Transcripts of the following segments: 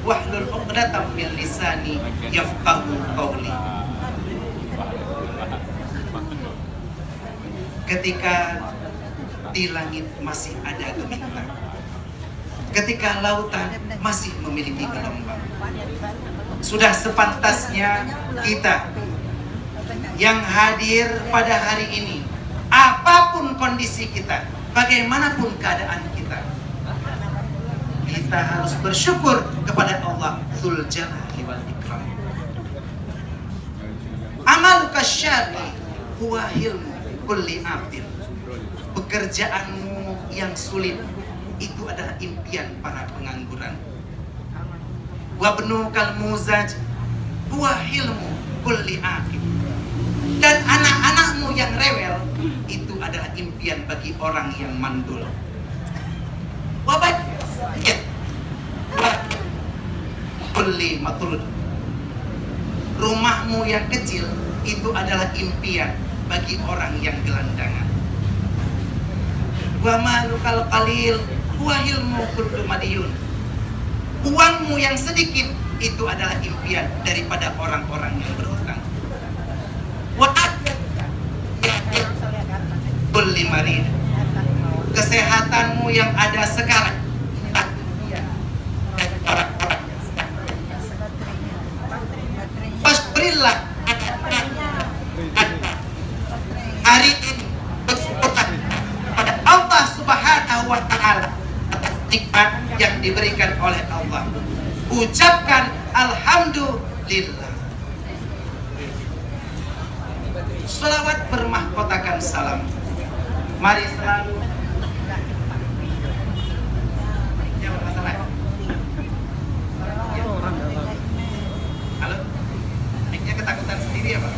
wahlul 'uqdatam min lisani yafqahu qawli. Ketika di langit masih ada gemintang, ketika lautan masih memiliki gelombang, sudah sepantasnya kita yang hadir pada hari ini, apapun kondisi kita, bagaimanapun keadaan kita, kita harus bersyukur kepada Allah Dzul Jalali wal Ikram. Amaluka syaqi huwa hilmu kulli abdin. Pekerjaanmu yang sulit itu adalah impian para pengangguran. Wa bnukal muzaj huwa hilmu kulli aqib. Dan anak-anakmu yang rewel itu adalah impian bagi orang yang mandul. Wa bayyit kulli matrud. Rumahmu yang kecil itu adalah impian bagi orang yang gelandangan. Wa malukal qalil huwa hilmu kullu madiyun. Uangmu yang sedikit itu adalah impian daripada orang-orang yang berhutang. Wa kulli marid. Kesehatanmu yang ada sekarang Wasbrillah. Hari ini bersyukurlah pada Allah Subhanahu wa Ta'ala atas nikmat yang diberikan oleh Allah. Ucapkan alhamdulillah. Selawat bermahkotakan salam. Mari selalu. Jangan masalah. Halo? Kayaknya ketakutan sendiri ya Pak?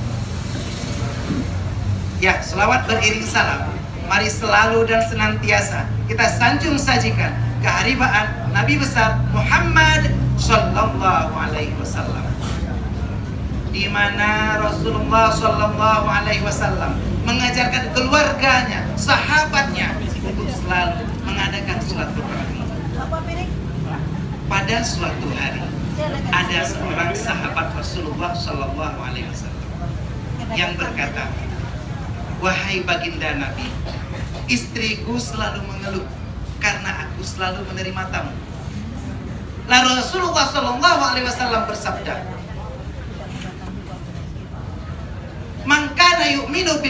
Ya, selawat beriring salam. Mari selalu dan senantiasa kita sanjung sajikan keharibaan Nabi besar Muhammad Sallallahu Alaihi Wasallam, di mana Rasulullah Sallallahu Alaihi Wasallam mengajarkan keluarganya, sahabatnya untuk selalu mengadakan silaturahmi. Pada suatu hari ada seorang sahabat Rasulullah Sallallahu Alaihi Wasallam yang berkata, wahai baginda Nabi, istriku selalu mengeluh karena aku selalu menerima tamu. Lalu Rasulullah Sallallahu Alaihi Wasallam bersabda, man kana yu'minu bil